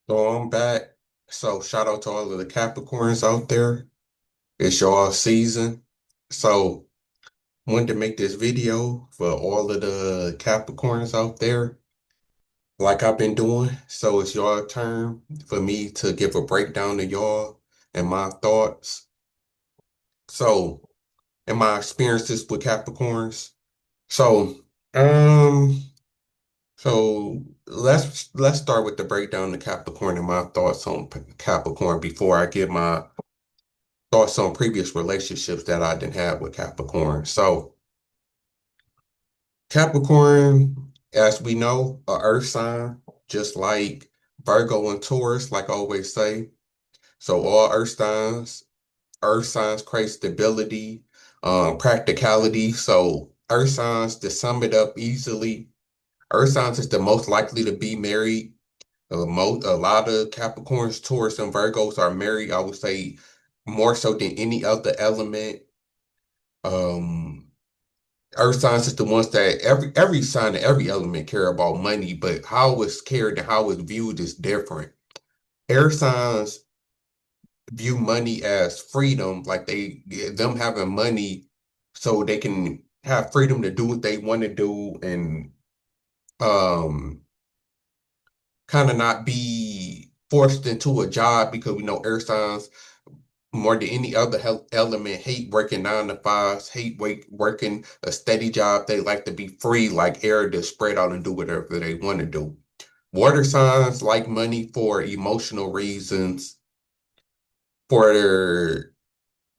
So I'm back. So shout out to all of the Capricorns out there. It's y'all season. So wanted to make this video for all of the Capricorns out there, like I've been doing. So it's your turn for me to give a breakdown to y'all and my thoughts. So and my experiences with Capricorns. So um let's start with the breakdown of Capricorn and my thoughts on Capricorn before I give my thoughts on previous relationships that I didn't have with Capricorn. So Capricorn, as we know, a earth sign, just like Virgo and Taurus, like I always say. So all earth signs create stability, practicality. So earth signs, to sum it up easily, earth signs is the most likely to be married. A lot of Capricorns, Taurus, and Virgos are married, I would say, more so than any other element. Um, Earth signs is the ones that every sign and every element care about money, but how it's carried and how it's viewed is different. Air signs view money as freedom, like them having money so they can have freedom to do what they want to do and um kind of not be forced into a job because we know air signs more than any other element hate working 9 to 5s, hate working a steady job. They like to be free, like air, to spread out and do whatever they want to do. Water signs like money for emotional reasons, for their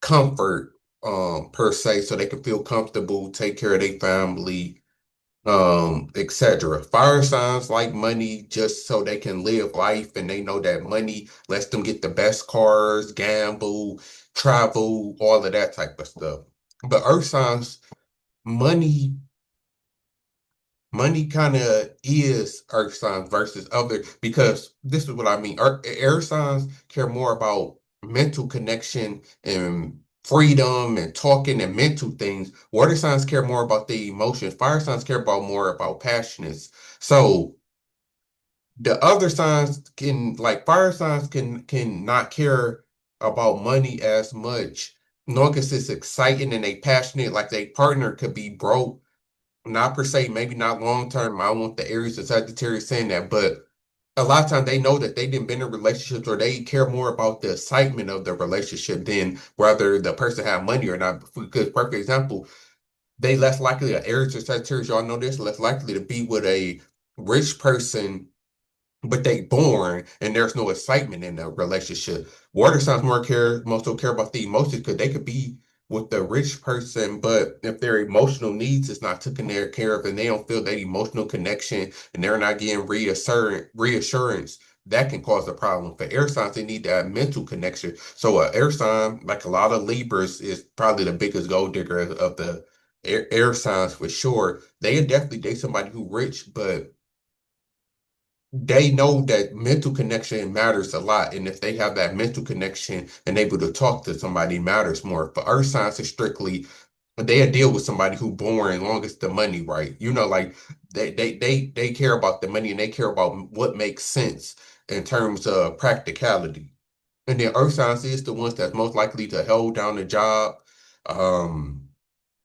comfort, per se, so they can feel comfortable, take care of their family, etc. Fire signs like money just so they can live life and they know that money lets them get the best cars, gamble, travel, all of that type of stuff. But earth signs, money, money kind of is earth signs versus other, because this is what I mean. Air signs care more about mental connection and freedom and talking and mental things. Water signs care more about the emotions. Fire signs care about more about passions. So the other signs can, like fire signs, can not care about money as much, long as it's exciting and they passionate. Like they partner could be broke, not per se, maybe not long term. I don't want the Aries and Sagittarius saying that, but a lot of times they know that they didn't been in relationships, or they care more about the excitement of the relationship than whether the person have money or not. Because perfect example, they less likely, a Aries or Sagittarius, y'all know this, less likely to be with a rich person, but they born and there's no excitement in the relationship. Water signs most so care about the emotions, because they could be with the rich person, but if their emotional needs is not taken care of and they don't feel that emotional connection and they're not getting reassurance, that can cause a problem. For air signs, they need that mental connection. So a air sign, like a lot of Libras, is probably the biggest gold digger of the air signs for sure. They definitely date somebody who rich, but they know that mental connection matters a lot. And if they have that mental connection and able to talk to somebody matters more. For earth signs, it's strictly they deal with somebody who born, long as the money right. Like they care about the money and they care about what makes sense in terms of practicality. And then earth signs is the ones that's most likely to hold down the job. Um,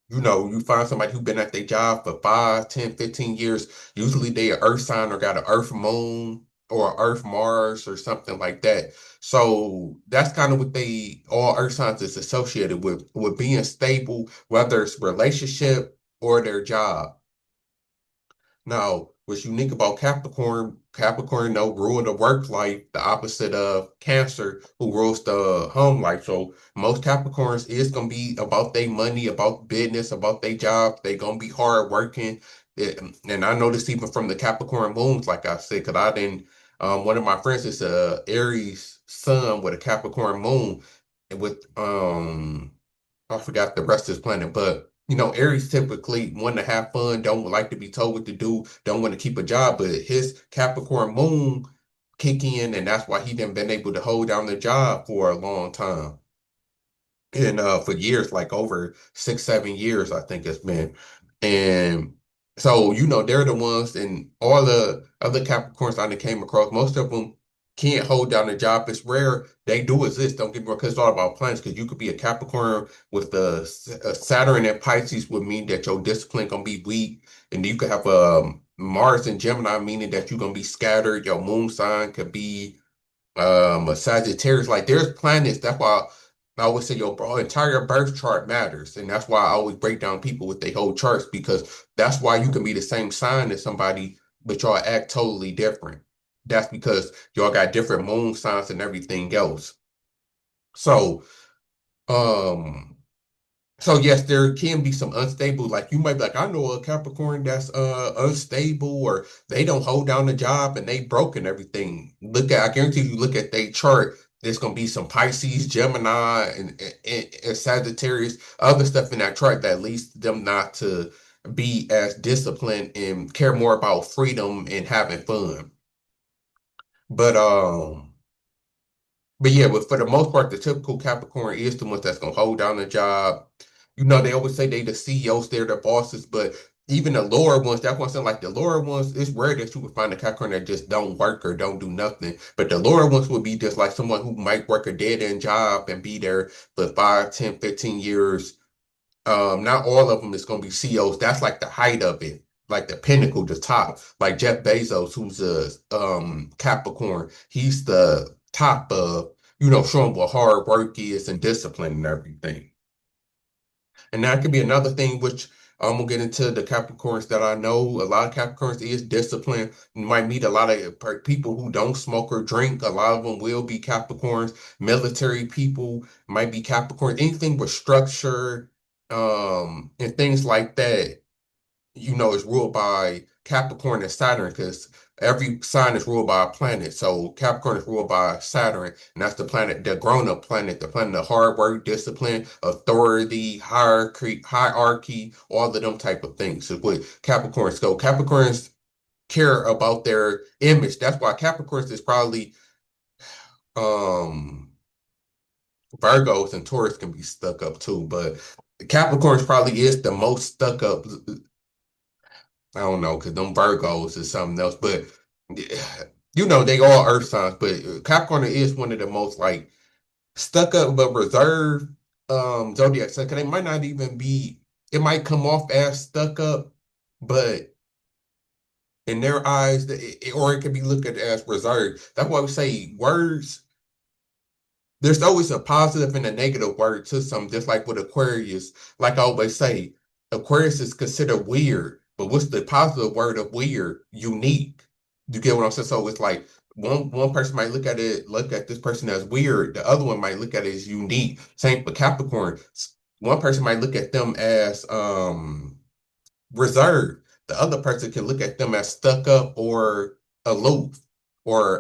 you find somebody who's been at their job for 5, 10, 15 years. Usually they a earth sign or got an earth moon or a earth Mars or something like that. So that's kind of what they all earth signs is associated with being stable, whether it's relationship or their job. Now, what's unique about Capricorn, Capricorn, no, rule the work life, the opposite of Cancer, who rules the home life. So most Capricorns is gonna be about their money, about business, about their job. They gonna be hard working. And I know this even from the Capricorn moons, like I said, because I didn't. One of my friends is a Aries sun with a Capricorn moon, and with I forgot the rest of his planet, but Aries typically want to have fun, don't like to be told what to do, don't want to keep a job, but his Capricorn moon kick in, and that's why he didn't been able to hold down the job for a long time. And for years, like over 6, 7 years, I think it's been. And so, they're the ones, and all the other Capricorns I done came across, most of them. can't hold down a job. It's rare. They do exist. Don't get me wrong, because it's all about plans. Because you could be a Capricorn with the Saturn and Pisces would mean that your discipline gonna be weak, and you could have Mars and Gemini, meaning that you're gonna be scattered. Your moon sign could be a Sagittarius. Like there's planets. That's why I always say your entire birth chart matters, and that's why I always break down people with their whole charts because that's why you can be the same sign as somebody, but y'all act totally different. That's because y'all got different moon signs and everything else. So, um, so yes, there can be some unstable. Like you might be like, I know a Capricorn that's unstable, or they don't hold down the job and they broke and everything. I guarantee you, look at their chart. There's gonna be some Pisces, Gemini, and Sagittarius, other stuff in that chart that leads them not to be as disciplined and care more about freedom and having fun. But but yeah, but for the most part, the typical Capricorn is the ones that's gonna hold down the job. You know, they always say they the CEOs, they're the bosses, but even the lower ones, that's one thing, like the lower ones, it's rare that you would find a Capricorn that just don't work or don't do nothing. But the lower ones would be just like someone who might work a dead-end job and be there for 5, 10, 15 years. Not all of them is going to be CEOs. That's like the height of it, like the pinnacle, the top. Like Jeff Bezos, who's a Capricorn, he's the top of, showing what hard work is and discipline and everything. And that could be another thing, which I'm gonna get into the Capricorns that I know. A lot of Capricorns is discipline. You might meet a lot of people who don't smoke or drink. A lot of them will be Capricorns. Military people might be Capricorns. Anything with structure, and things like that, is ruled by Capricorn and Saturn because every sign is ruled by a planet. So Capricorn is ruled by Saturn, and that's the planet, the grown-up planet, the planet of hard work, discipline, authority, hierarchy, all of them type of things. So what Capricorns go. Capricorns care about their image. That's why Capricorns is probably um Virgos and Taurus can be stuck up too, but Capricorns probably is the most stuck up. I don't know, because them Virgos is something else. But they all Earth signs. But Capricorn is one of the most like stuck up but reserved zodiac signs. 'Cause they might not even be. It might come off as stuck up, but in their eyes, or it could be looked at as reserved. That's why we say words. There's always a positive and a negative word to some, just like with Aquarius. Like I always say, Aquarius is considered weird, but what's the positive word of weird? Unique. You get what I'm saying? So it's like one person might look at this person as weird. The other one might look at it as unique. Same for Capricorn. One person might look at them as reserved. The other person can look at them as stuck up or aloof or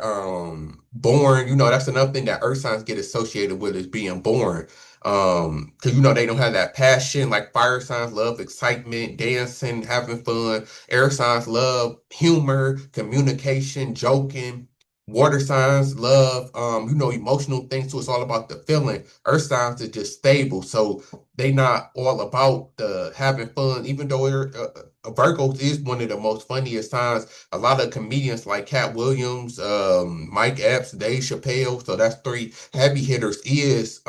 born. That's another thing that earth signs get associated with is being born. Because they don't have that passion. Like fire signs love excitement, dancing, having fun. Air signs love humor, communication, joking. Water signs love emotional things. So it's all about the feeling. Earth signs are just stable. So they not all about the having fun, even though Virgo is one of the most funniest signs. A lot of comedians like Cat Williams, Mike Epps, Dave Chappelle, so that's three heavy hitters is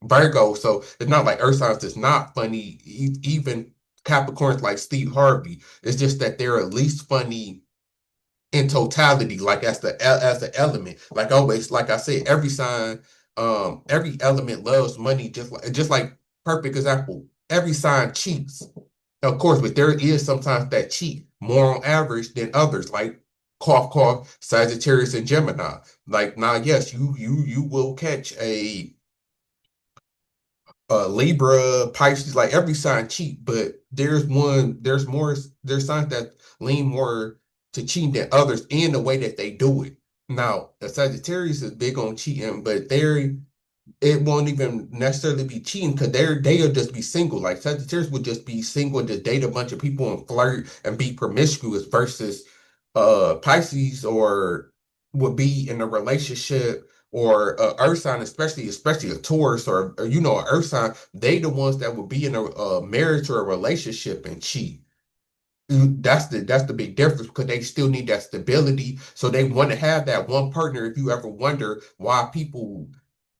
Virgo. So it's not like Earth signs is not funny. Even Capricorns like Steve Harvey. It's just that they're at least funny in totality, like as the element. Like always, like I said, every sign, every element loves money, just like perfect example. Every sign cheats, of course, but there is sometimes that cheat more on average than others, like cough cough, Sagittarius and Gemini. Like now, yes, you will catch a Libra, Pisces, like every sign cheat, but there's signs that lean more to cheating than others in the way that they do it. Now, the Sagittarius is big on cheating, but it won't even necessarily be cheating because they'll just be single. Like Sagittarius would just be single and just date a bunch of people and flirt and be promiscuous versus Pisces or would be in a relationship or earth sign, especially a Taurus or an earth sign, they the ones that would be in a marriage or a relationship and cheat. that's the big difference because they still need that stability. So they want to have that one partner. If you ever wonder why people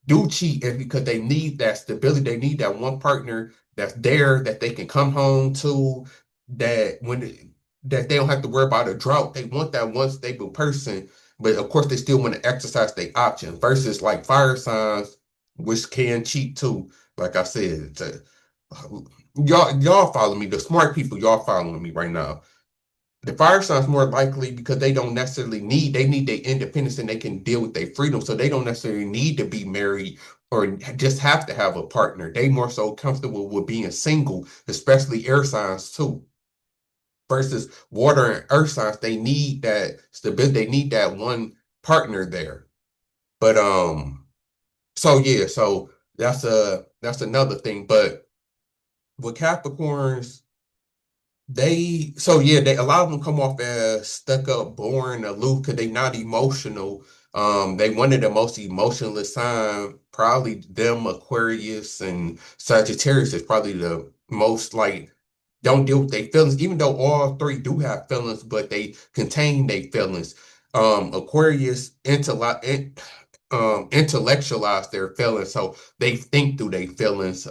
do cheat, is because they need that stability. They need that one partner that's there that they can come home to, that that they don't have to worry about a drought. They want that one stable person, but of course they still want to exercise their options versus like fire signs, which can cheat too. Like I said, y'all follow me. The smart people, y'all following me right now. The fire signs more likely because they don't necessarily they need their independence and they can deal with their freedom. So they don't necessarily need to be married or just have to have a partner. They more so comfortable with being single, especially air signs too. Versus water and earth signs, they need that stability. They need that one partner there. But so yeah, so that's another thing. But with Capricorns, they a lot of them come off as stuck up, boring, aloof because they not emotional. They one of the most emotionless sign, probably them, Aquarius and Sagittarius is probably the most like don't deal with their feelings, even though all three do have feelings, but they contain their feelings. Aquarius intellectualize their feelings, so they think through their feelings.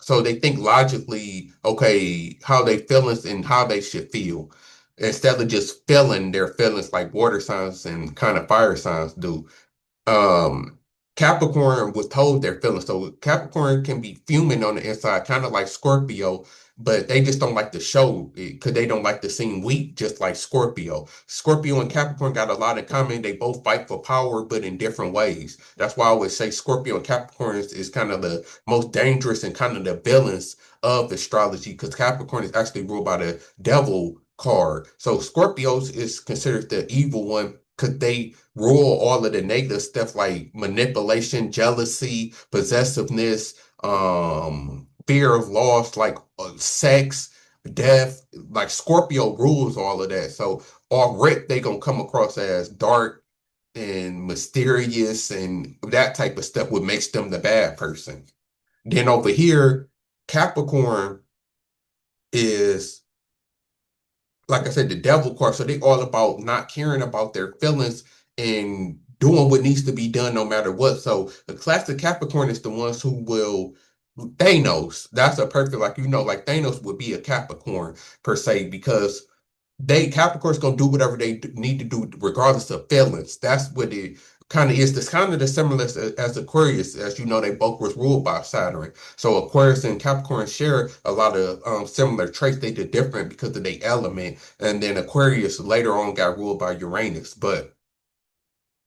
So they think logically, okay, how they feelings and how they should feel, instead of just feeling their feelings like water signs and kind of fire signs do. um Capricorn was told their feelings. So Capricorn can be fuming on the inside, kind of like Scorpio, but they just don't like to show it because they don't like to seem weak, just like Scorpio. Scorpio and Capricorn got a lot in common. They both fight for power, but in different ways. That's why I always say Scorpio and Capricorn is kind of the most dangerous and kind of the villains of astrology because Capricorn is actually ruled by the devil card. So Scorpios is considered the evil one because they rule all of the negative stuff like manipulation, jealousy, possessiveness, fear of loss, like sex, death. Like Scorpio rules all of that. So already they gonna come across as dark and mysterious and that type of stuff, what makes them the bad person. Then over here, Capricorn is, like I said, the devil card. So they all about not caring about their feelings and doing what needs to be done no matter what. So the classic Capricorn is the ones who will Thanos. That's a perfect, like like Thanos would be a Capricorn per se because they Capricorn's gonna do whatever they need to do regardless of feelings. That's what it kind of is. This kind of the similar as Aquarius, as you know, they both was ruled by Saturn. So Aquarius and Capricorn share a lot of similar traits. They did different because of their element, and then Aquarius later on got ruled by Uranus. But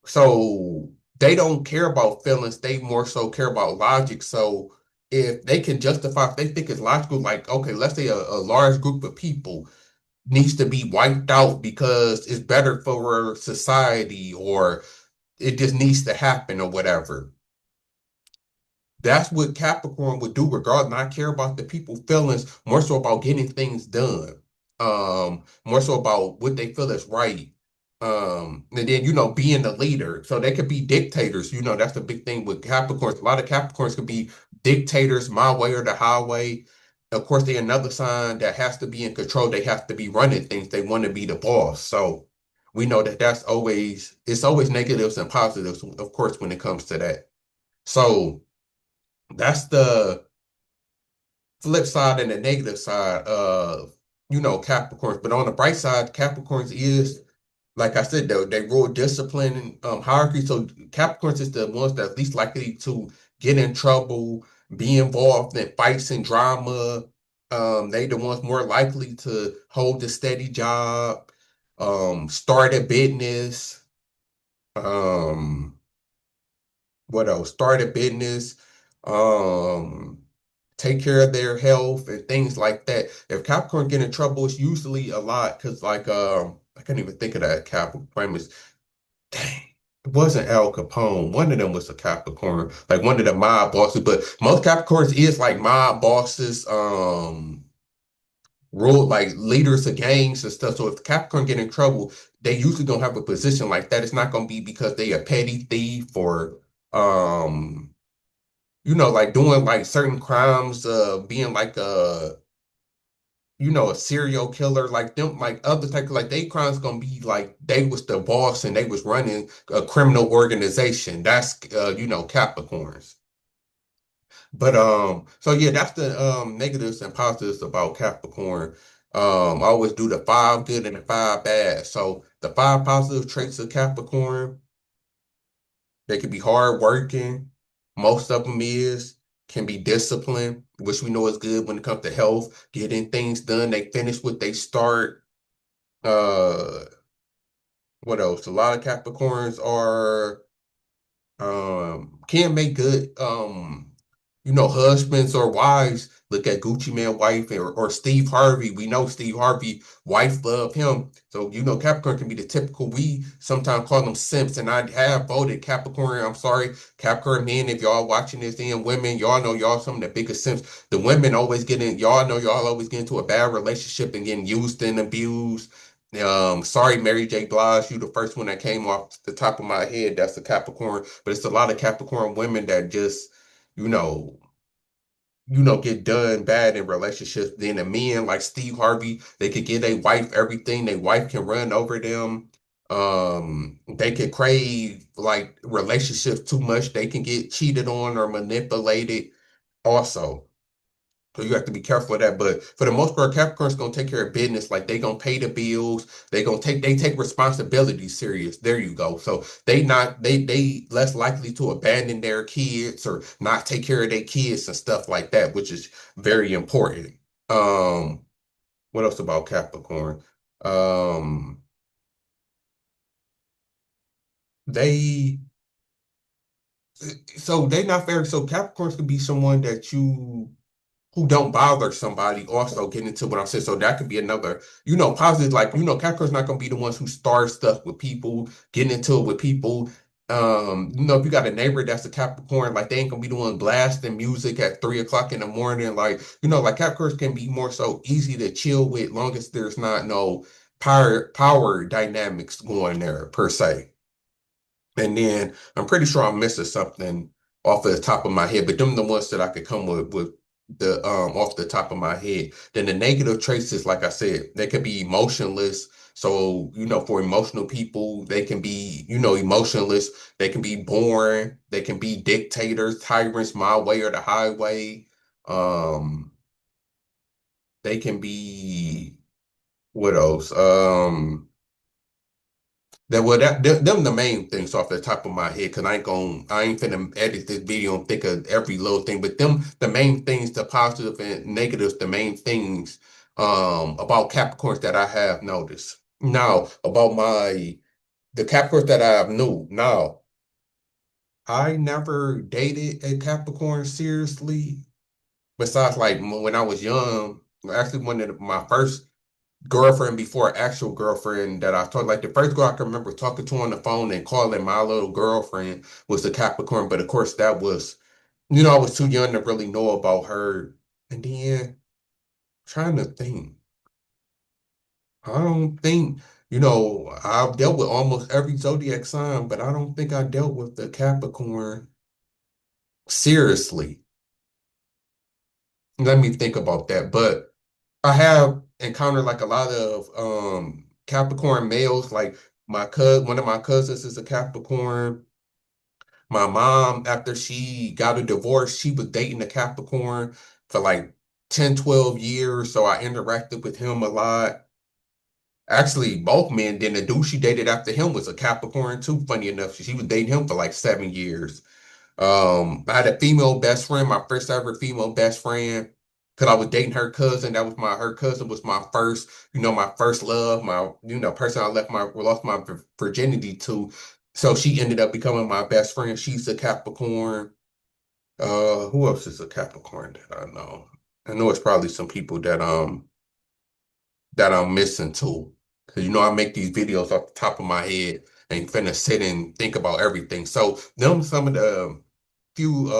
so they don't care about feelings. They more so care about logic. So if they can justify, if they think it's logical, like okay, let's say a large group of people needs to be wiped out because it's better for society or it just needs to happen or whatever. That's what Capricorn would do regardless. Not care about the people feelings, more so about getting things done. More so about what they feel is right. And then being the leader. So they could be dictators. That's the big thing with Capricorns. A lot of Capricorns could be dictators, my way or the highway. Of course, they're another sign that has to be in control. They have to be running things. They want to be the boss. So we know that it's always negatives and positives, of course, when it comes to that. So that's the flip side and the negative side of, Capricorns. But on the bright side, Capricorns is, like I said, they rule discipline and hierarchy. So Capricorns is the ones that least likely to get in trouble, be involved in fights and drama. They the ones more likely to hold a steady job, start a business, um, what else? Start a business, um, take care of their health and things like that. If Capricorn get in trouble, it's usually a lot because like I can't even think of that Capricorn. Dang, it wasn't Al Capone. One of them was a Capricorn, like one of the mob bosses. But most Capricorns is like mob bosses, rule like leaders of gangs and stuff. So if Capricorn get in trouble, they usually don't have a position like that. It's not gonna be because they a petty thief or um like doing like certain crimes, being like a serial killer like them, like other type, like they crimes gonna be like they was the boss and they was running a criminal organization. That's Capricorns. But so yeah, that's the negatives and positives about Capricorn. I always do the five good and the five bad. So the five positive traits of Capricorn, they can be hard working. Most of them can be disciplined, which we know is good when it comes to health, getting things done. They finish what they start. Uh, what else? A lot of Capricorns are can make good husbands or wives. Look at Gucci Man wife or Steve Harvey. We know Steve Harvey wife love him. So Capricorn can be the typical, we sometimes call them simps, and I have voted Capricorn. I'm sorry, Capricorn men, if y'all watching this, and women, y'all know y'all some of the biggest simps. The women always get in, y'all know y'all always get into a bad relationship and getting used and abused. Sorry, Mary J. Blige, you the first one that came off the top of my head. That's the Capricorn, but it's a lot of Capricorn women that just, you know, get done bad in relationships. Then the men like Steve Harvey, they could give their wife everything. Their wife can run over them. They can crave like relationships too much. They can get cheated on or manipulated also. So you have to be careful of that. But for the most part, Capricorn's gonna take care of business. Like they gonna pay the bills. They take responsibility serious. There you go. So they less likely to abandon their kids or not take care of their kids and stuff like that, which is very important. Um, what else about Capricorn? Um, they they not very, so Capricorns could be someone that you who don't bother somebody also get into what I'm saying. So that could be another, positive, like, Capricorn's not gonna be the ones who start stuff with people, getting into it with people. If you got a neighbor that's a Capricorn, like they ain't gonna be the one blasting music at 3 o'clock in the morning. Like, like Capricorns can be more so easy to chill with, long as there's not no power dynamics going there per se. And then I'm pretty sure I'm missing something off of the top of my head, but them the ones that I could come with the off the top of my head. Then the negative traits is, like I said, they can be emotionless. So, for emotional people, they can be, emotionless. They can be boring. They can be dictators, tyrants, my way or the highway. Um, they can be, what else? Them the main things off the top of my head, because I ain't finna edit this video and think of every little thing, but them the main things, the positive and negatives, the main things about Capricorns that I have noticed. Now about the Capricorns that I have knew. Now, I never dated a Capricorn seriously, besides like when I was young. Actually, one of my first girlfriend before actual girlfriend that I talked, like the first girl I can remember talking to on the phone and calling my little girlfriend was the Capricorn. But of course that was, I was too young to really know about her. And then trying to think, I don't think, I've dealt with almost every zodiac sign, but I don't think I dealt with the Capricorn seriously. Let me think about that. But I have encountered like a lot of Capricorn males. Like one of my cousins is a Capricorn. My mom, after she got a divorce, she was dating a Capricorn for like 10, 12 years. So I interacted with him a lot. Actually, both men, then the dude she dated after him was a Capricorn too, funny enough. She was dating him for like 7 years. I had a female best friend, my first ever female best friend, because I was dating her cousin. Her cousin was my first, my first love, my, person I lost my virginity to. So she ended up becoming my best friend. She's a Capricorn. Who else is a Capricorn that I know? I know it's probably some people that I'm missing too. Cause I make these videos off the top of my head and finna sit and think about everything. So them some of the few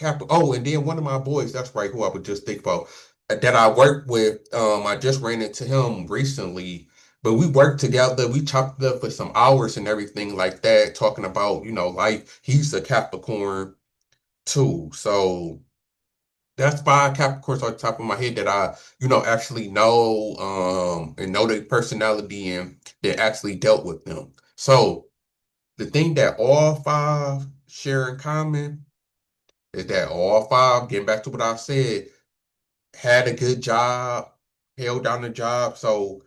and then one of my boys, that's right, who I would just think about that I worked with. I just ran into him recently, but we worked together. We chopped it up for some hours and everything like that, talking about, life. He's a Capricorn too. So That's five Capricorns on top of my head that I, actually know, and know their personality and that actually dealt with them. So the thing that all five share in common is that all five, getting back to what I said, had a good job, held down the job. So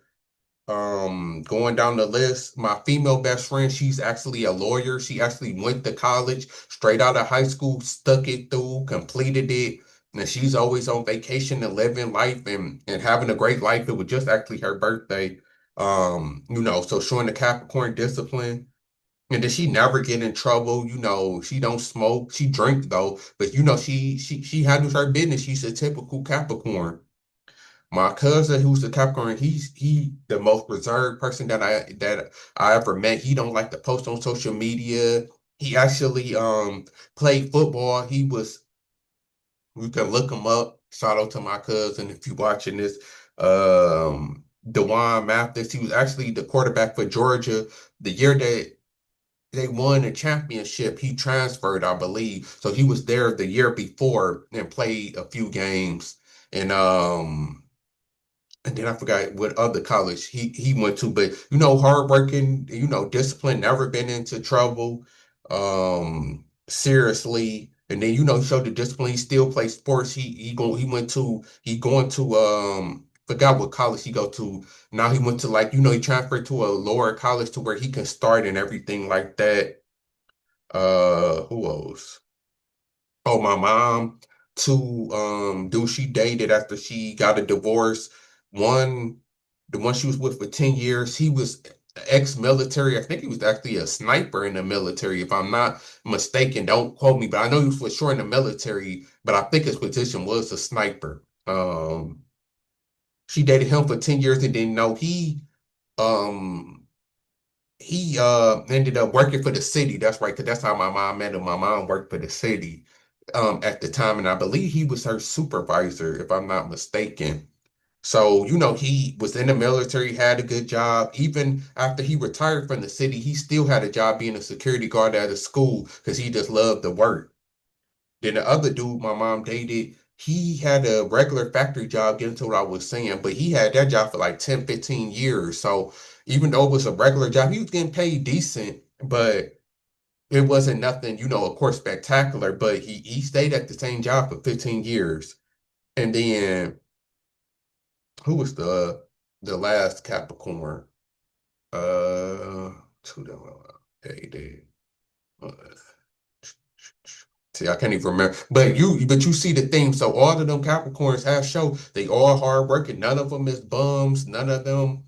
going down the list, my female best friend, she's actually a lawyer. She actually went to college straight out of high school, stuck it through, completed it. And she's always on vacation and living life and having a great life. It was just actually her birthday. So showing the Capricorn discipline. And then she never get in trouble. She don't smoke. She drink though, but she handles her business. She's a typical Capricorn. My cousin, who's the Capricorn, he the most reserved person that I ever met. He don't like to post on social media. He actually played football. You can look him up. Shout out to my cousin if you watching this. Dewan Mathis. He was actually the quarterback for Georgia the year that they won a championship. He transferred, I believe. So he was there the year before and played a few games. And then I forgot what other college he went to, but hardworking, discipline, never been into trouble, seriously. And then he showed the discipline. He still plays sports. He going to forgot what college he go to. Now he went to, like, he transferred to a lower college to where he can start and everything like that. Who else? Oh, my mom, two dude she dated after she got a divorce. One, the one she was with for 10 years, he was ex-military. I think he was actually a sniper in the military, if I'm not mistaken. Don't quote me, but I know he was for sure in the military, but I think his position was a sniper. She dated him for 10 years and didn't know um he ended up working for the city. That's right, because that's how my mom met him. My mom worked for the city at the time, and I believe he was her supervisor, if I'm not mistaken. So, he was in the military, had a good job. Even after he retired from the city, he still had a job being a security guard at a school because he just loved the work. Then the other dude my mom dated, he had a regular factory job, getting to what I was saying, but he had that job for like 10, 15 years. So even though it was a regular job, he was getting paid decent, but it wasn't nothing, of course, spectacular, but he stayed at the same job for 15 years. And then who was the last Capricorn? Who the dated? Uh, See, I can't even remember. But you see the theme. So all of them Capricorns have show they all hard working. None of them is bums. None of them,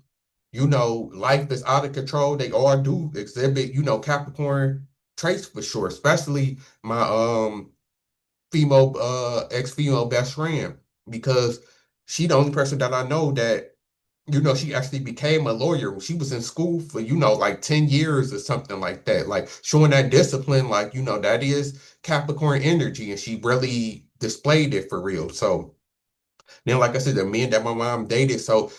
life is out of control. They all do exhibit, Capricorn traits for sure. Especially my female ex-female best friend, because she the only person that I know that she actually became a lawyer. She was in school for, like 10 years or something like that. Like showing that discipline, like, that is Capricorn energy, and she really displayed it for real. So then, like I said, the men that my mom dated, so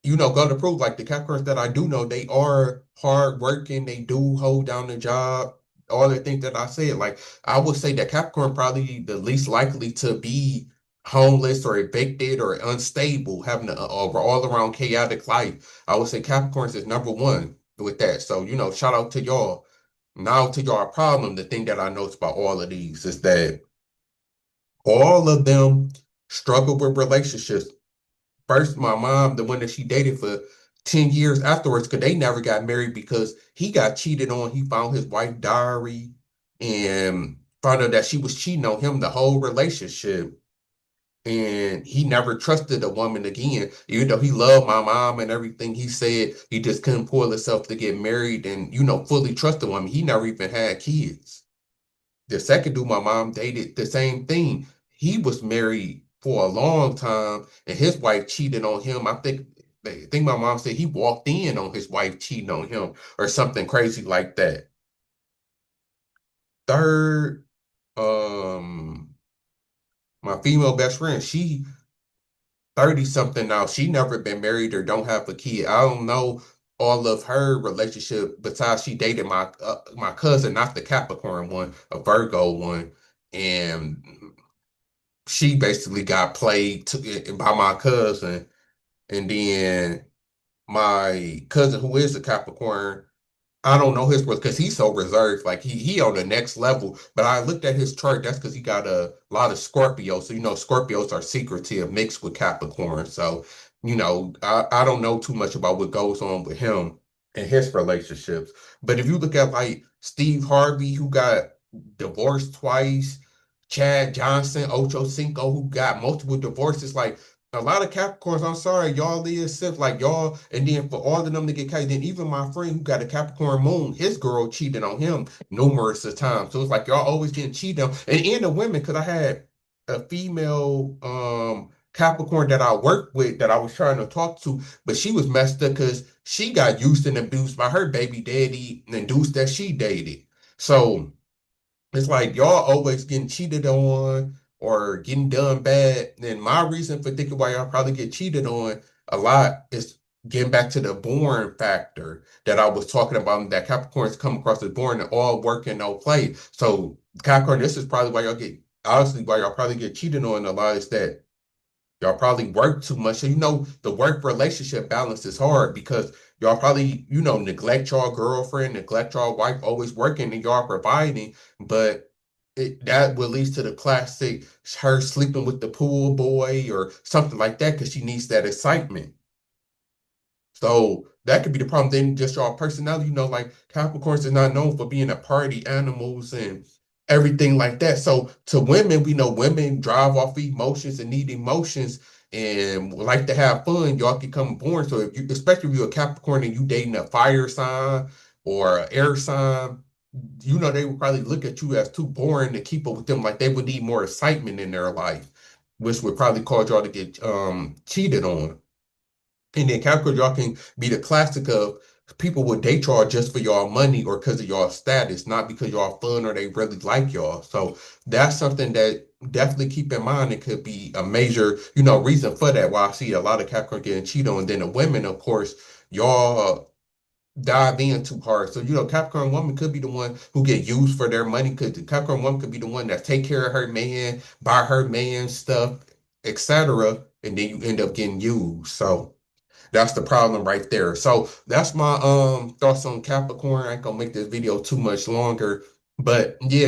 go to prove, like, the Capricorns that I do know, they are hard working, they do hold down the job, all the things that I said. Like, I would say that Capricorn probably the least likely to be homeless or evicted or unstable, having a all around chaotic life. I would say Capricorns is number one with that. So, shout out to y'all. Now to y'all problem, the thing that I noticed about all of these is that all of them struggle with relationships. First, my mom, the one that she dated for 10 years afterwards, because they never got married because he got cheated on. He found his wife's diary and found out that she was cheating on him the whole relationship. And he never trusted a woman again, even though he loved my mom and everything. He said he just couldn't pull himself to get married and, fully trust a woman. He never even had kids. The second dude my mom dated, the same thing. He was married for a long time, and his wife cheated on him. I think my mom said he walked in on his wife cheating on him or something crazy like that. Third, my female best friend, she 30 something now. She never been married or don't have a kid. I don't know all of her relationship besides she dated my cousin, not the Capricorn one, a Virgo one. And she basically got played by my cousin, and then my cousin who is a Capricorn. I don't know his because he's so reserved. Like he on the next level. But I looked at his chart. That's because he got a lot of Scorpio. So Scorpios are secretive mixed with Capricorn. So I don't know too much about what goes on with him and his relationships. But if you look at like Steve Harvey, who got divorced twice, Chad Johnson, Ocho Cinco, who got multiple divorces, like a lot of Capricorns, I'm sorry, y'all live simple like y'all, and then for all of them to get caught, then even my friend who got a Capricorn moon, his girl cheated on him numerous of times. So it's like y'all always getting cheated on. And the women, because I had a female Capricorn that I worked with that I was trying to talk to, but she was messed up because she got used and abused by her baby daddy and dudes that she dated. So it's like y'all always getting cheated on or getting done bad. And my reason for thinking why y'all probably get cheated on a lot is getting back to the born factor that I was talking about, that Capricorns come across as born and all work and no play. So Capricorn, this is probably why y'all get honestly why y'all probably get cheated on a lot is that y'all probably work too much. So the work relationship balance is hard because y'all probably, neglect y'all girlfriend, neglect y'all wife, always working and y'all providing, but that will lead to the classic her sleeping with the pool boy or something like that because she needs that excitement. So that could be the problem. Then just your personality, like Capricorns is not known for being a party animals and everything like that. So to women, we know women drive off emotions and need emotions and like to have fun. Y'all can come born. So if you, especially if you're a Capricorn and you dating a fire sign or an air sign, they would probably look at you as too boring to keep up with them. Like they would need more excitement in their life, which would probably cause y'all to get cheated on. And then Capricorn, y'all can be the classic of people would date y'all just for y'all money or because of y'all status, not because y'all fun or they really like y'all. So that's something that definitely keep in mind. It could be a major, reason for that. Why I see a lot of Capricorn getting cheated on. Then the women, of course, y'all dive in too hard. So, Capricorn woman could be the one who get used for their money. Because the Capricorn woman could be the one that take care of her man, buy her man stuff, etc. And then you end up getting used. So that's the problem right there. So that's my thoughts on Capricorn. I ain't gonna make this video too much longer. But yeah,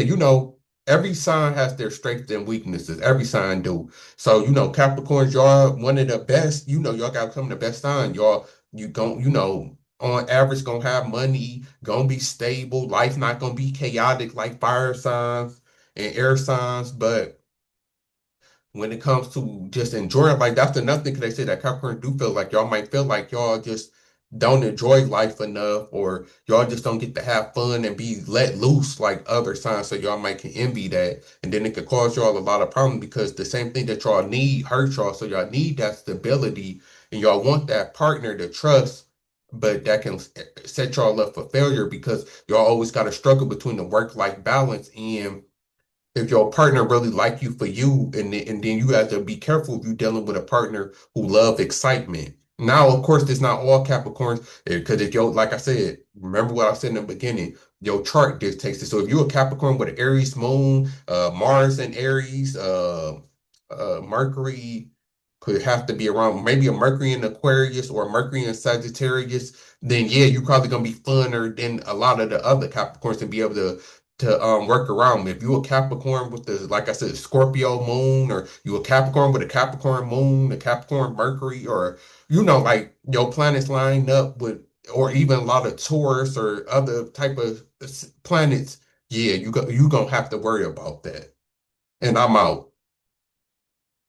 every sign has their strengths and weaknesses. Every sign do. So, Capricorns, y'all one of the best, y'all gotta come the best sign. Y'all, you gon' on average gonna have money, gonna be stable, life not gonna be chaotic like fire signs and air signs, but when it comes to just enjoying, like that's another thing. 'Cause they say that Capricorn do feel like y'all might feel like y'all just don't enjoy life enough, or y'all just don't get to have fun and be let loose like other signs. So y'all might can envy that, and then it could cause y'all a lot of problems because the same thing that y'all need hurt y'all. So y'all need that stability, and y'all want that partner to trust. But that can set y'all up for failure because y'all always got to struggle between the work-life balance and if your partner really like you for you, and then you have to be careful if you're dealing with a partner who love excitement. Now, of course, it's not all Capricorns because if you like I said, remember what I said in the beginning, your chart dictates it. So if you're a Capricorn with an Aries moon, Mars and Aries, Mercury could have to be around maybe a Mercury in Aquarius or a Mercury in Sagittarius, then yeah, you're probably gonna be funner than a lot of the other Capricorns and be able to work around. If you a Capricorn with the like I said Scorpio moon, or you a Capricorn with a Capricorn moon, a Capricorn Mercury, or like your planets line up with, or even a lot of Taurus or other type of planets, yeah, you gonna have to worry about that. And I'm out.